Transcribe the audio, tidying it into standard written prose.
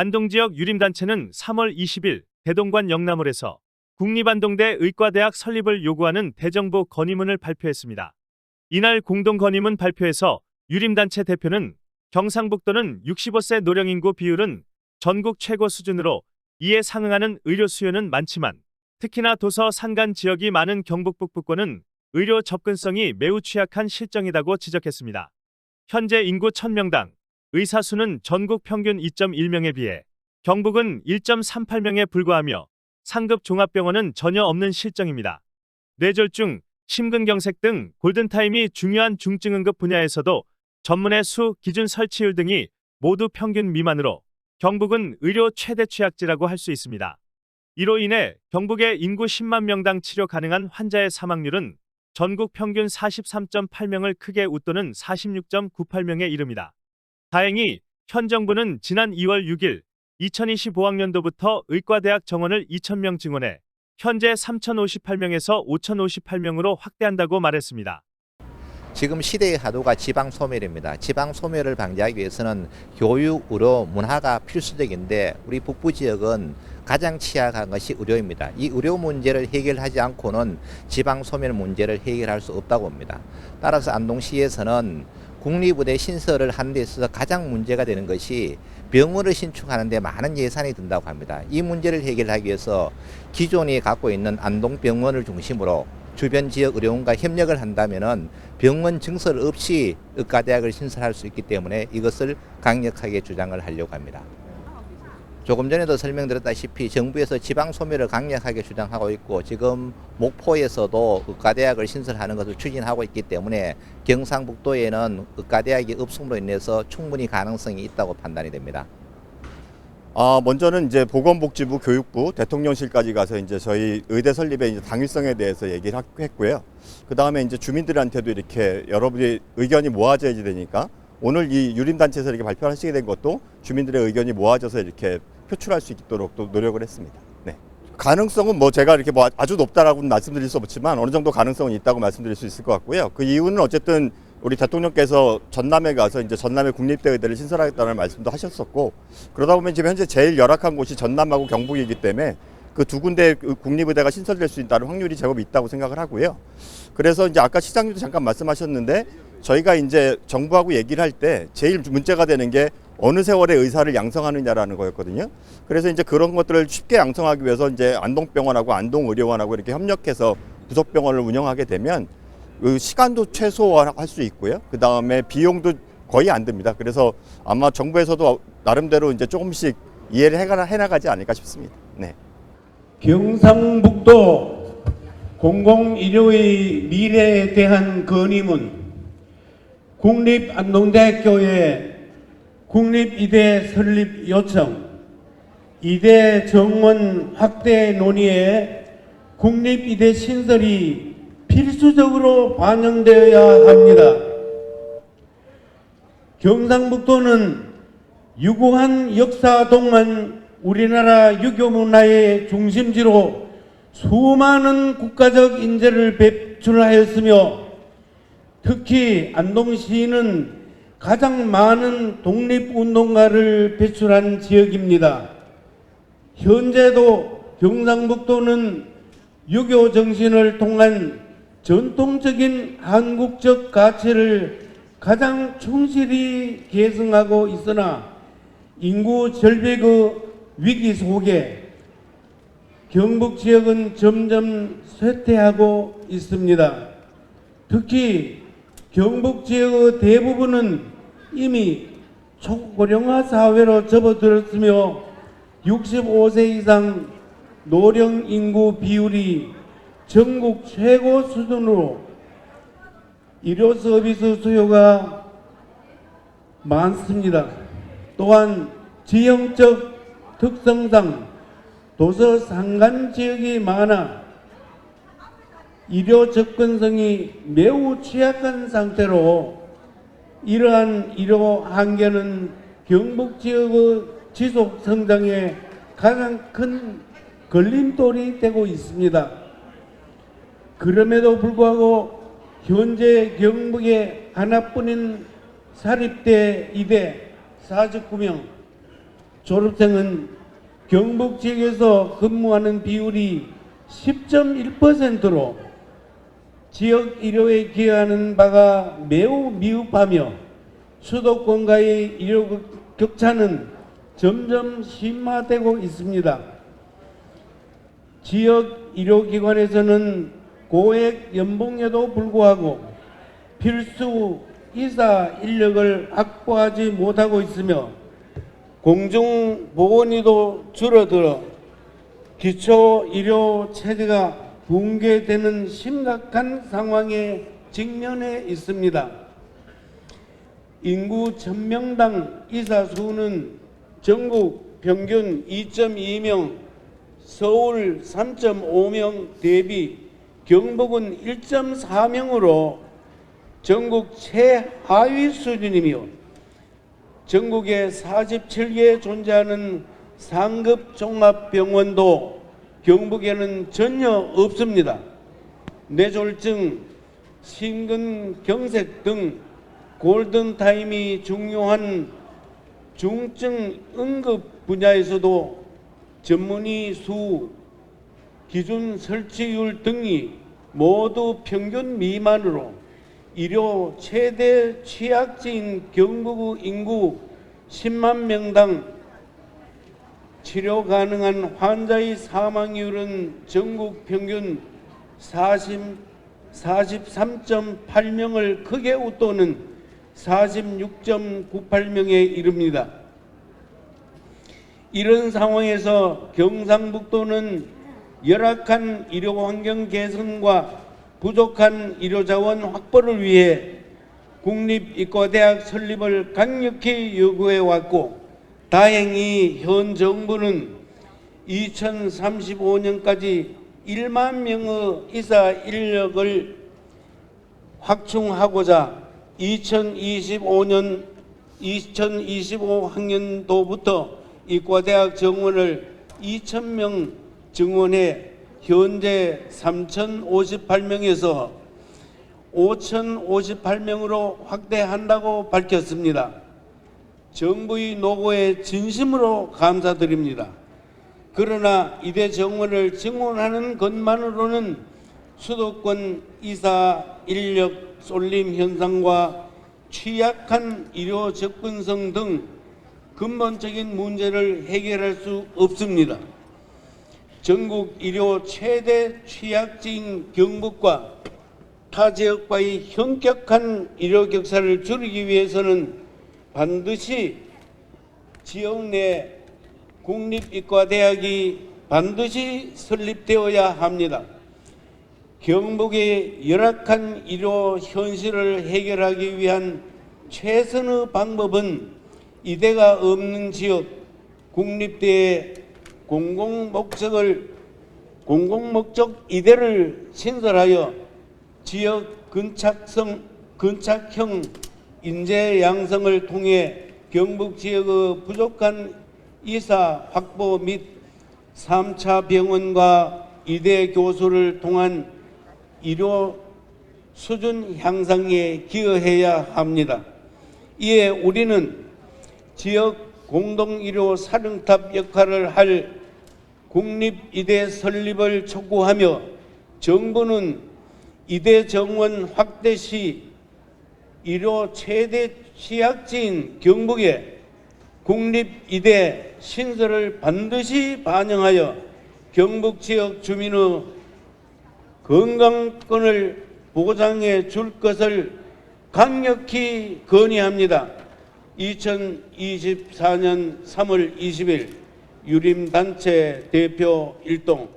안동지역 유림단체는 3월 20일 대동관 영남홀에서 국립안동대 의과대학 설립을 요구하는 대정부 건의문을 발표했습니다. 이날 공동 건의문 발표에서 유림단체 대표는 경상북도는 65세 노령인구 비율은 전국 최고 수준으로 이에 상응하는 의료 수요는 많지만 특히나 도서 산간 지역이 많은 경북 북부권은 의료 접근성이 매우 취약한 실정이라고 지적했습니다. 현재 인구 1000명당 의사 수는 전국 평균 2.1명에 비해 경북은 1.38명에 불과하며 상급 종합병원은 전혀 없는 실정입니다. 뇌졸중, 심근경색 등 골든타임이 중요한 중증응급 분야에서도 전문의 수, 기준 설치율 등이 모두 평균 미만으로 경북은 의료 최대 취약지라고 할 수 있습니다. 이로 인해 경북의 인구 10만 명당 치료 가능한 환자의 사망률은 전국 평균 43.8명을 크게 웃도는 46.98명에 이릅니다. 다행히 현 정부는 지난 2월 6일 2025학년도부터 의과대학 정원을 2,000명 증원해 현재 3,058명에서 5,058명으로 확대한다고 말했습니다. 지금 시대의 화두가 지방소멸입니다. 지방소멸을 방지하기 위해서는 교육, 의료, 문화가 필수적인데 우리 북부 지역은 가장 취약한 것이 의료입니다. 이 의료 문제를 해결하지 않고는 지방소멸 문제를 해결할 수 없다고 봅니다. 따라서 안동시에서는 국립의대 신설을 하는 데 있어서 가장 문제가 되는 것이 병원을 신축하는 데 많은 예산이 든다고 합니다. 이 문제를 해결하기 위해서 기존이 갖고 있는 안동병원을 중심으로 주변 지역 의료원과 협력을 한다면 병원 증설 없이 의과대학을 신설할 수 있기 때문에 이것을 강력하게 주장을 하려고 합니다. 조금 전에도 설명드렸다시피 정부에서 지방소멸을 강력하게 주장하고 있고 지금 목포에서도 의과대학을 신설하는 것을 추진하고 있기 때문에 경상북도에는 의과대학이 없음으로 인해서 충분히 가능성이 있다고 판단이 됩니다. 먼저는 이제 보건복지부, 교육부, 대통령실까지 가서 이제 저희 의대 설립의 이제 당위성에 대해서 얘기를 했고요. 그 다음에 이제 주민들한테도 이렇게 여러분의 의견이 모아져야 되니까 오늘 이 유림단체에서 이렇게 발표하시게 된 것도 주민들의 의견이 모아져서 이렇게 표출할 수 있도록 또 노력을 했습니다. 네. 가능성은 뭐 제가 이렇게 뭐 아주 높다라고는 말씀드릴 수 없지만 어느 정도 가능성은 있다고 말씀드릴 수 있을 것 같고요. 그 이유는 어쨌든 우리 대통령께서 전남에 가서 이제 전남의 국립대 의대를 신설하겠다는 말씀도 하셨었고 그러다 보면 지금 현재 제일 열악한 곳이 전남하고 경북이기 때문에 그 두 군데 국립의대가 신설될 수 있다는 확률이 제법 있다고 생각을 하고요. 그래서 이제 아까 시장님도 잠깐 말씀하셨는데 저희가 이제 정부하고 얘기를 할 때 제일 문제가 되는 게 어느 세월에 의사를 양성하느냐라는 거였거든요. 그래서 이제 그런 것들을 쉽게 양성하기 위해서 이제 안동병원하고 안동의료원하고 이렇게 협력해서 부속병원을 운영하게 되면 그 시간도 최소화할 수 있고요. 그 다음에 비용도 거의 안 듭니다. 그래서 아마 정부에서도 나름대로 이제 조금씩 이해를 해나가지 않을까 싶습니다. 네. 경상북도 공공의료의 미래에 대한 건의문 국립안동대학교의 국립의대 설립 요청, 의대 정원 확대 논의에 국립의대 신설이 필수적으로 반영되어야 합니다. 경상북도는 유구한 역사 동안 우리나라 유교 문화의 중심지로 수많은 국가적 인재를 배출하였으며 특히 안동시는 가장 많은 독립운동가를 배출한 지역입니다. 현재도 경상북도는 유교 정신을 통한 전통적인 한국적 가치를 가장 충실히 계승하고 있으나 인구 절벽의 위기 속에 경북 지역은 점점 쇠퇴하고 있습니다. 특히 경북 지역의 대부분은 이미 초고령화 사회로 접어들었으며 65세 이상 노령 인구 비율이 전국 최고 수준으로 의료 서비스 수요가 많습니다. 또한 지형적 특성상 도서 산간 지역이 많아 의료 접근성이 매우 취약한 상태로 이러한 의료 한계는 경북 지역의 지속 성장에 가장 큰 걸림돌이 되고 있습니다. 그럼에도 불구하고 현재 경북에 하나뿐인 사립대 의대 49명, 졸업생은 경북 지역에서 근무하는 비율이 10.1%로 지역 의료에 기여하는 바가 매우 미흡하며 수도권과의 의료 격차는 점점 심화되고 있습니다. 지역 의료기관에서는 고액 연봉에도 불구하고 필수 의사 인력을 확보하지 못하고 있으며 공중보건의도 줄어들어 기초의료 체계가 붕괴되는 심각한 상황에 직면해 있습니다. 인구 1000명당 의사 수는 전국 평균 2.2명, 서울 3.5명 대비 경북은 1.4명으로 전국 최하위 수준이며 전국에 47개 존재하는 상급 종합병원도 경북에는 전혀 없습니다. 뇌졸중, 심근경색 등 골든타임이 중요한 중증 응급 분야에서도 전문의 수, 기준 설치율 등이 모두 평균 미만으로 의료 최대 취약지인 경북의 인구 10만 명당 치료 가능한 환자의 사망률은 전국 평균 43.8명을 크게 웃도는 46.98명에 이릅니다. 이런 상황에서 경상북도는 열악한 의료환경 개선과 부족한 의료자원 확보를 위해 국립의과대학 설립을 강력히 요구해왔고 다행히 현 정부는 2035년까지 1만 명의 의사 인력을 확충하고자 2025학년도부터 의과대학 정원을 2,000명 증원해 현재 3,058명에서 5,058명으로 확대한다고 밝혔습니다. 정부의 노고에 진심으로 감사드립니다. 그러나 이대 정원을 증원하는 것만으로는 수도권 의사 인력 쏠림 현상과 취약한 의료 접근성 등 근본적인 문제를 해결할 수 없습니다. 전국 의료 최대 취약지인 경북과 타 지역과의 현격한 의료 격차를 줄이기 위해서는 반드시 지역 내 국립의과대학이 반드시 설립되어야 합니다. 경북의 열악한 의료 현실을 해결하기 위한 최선의 방법은 이대가 없는 지역 국립대의 공공목적 이대를 신설하여 지역 근착형 인재 양성을 통해 경북 지역의 부족한 의사 확보 및 3차 병원과 의대 교수를 통한 의료 수준 향상에 기여해야 합니다. 이에 우리는 지역 공동의료 사령탑 역할을 할 국립의대 설립을 촉구하며 정부는 의대 정원 확대 시 의료 최대 취약지인 경북에 국립의대 신설을 반드시 반영하여 경북 지역 주민의 건강권을 보장해 줄 것을 강력히 건의합니다. 2024년 3월 20일 유림단체 대표 일동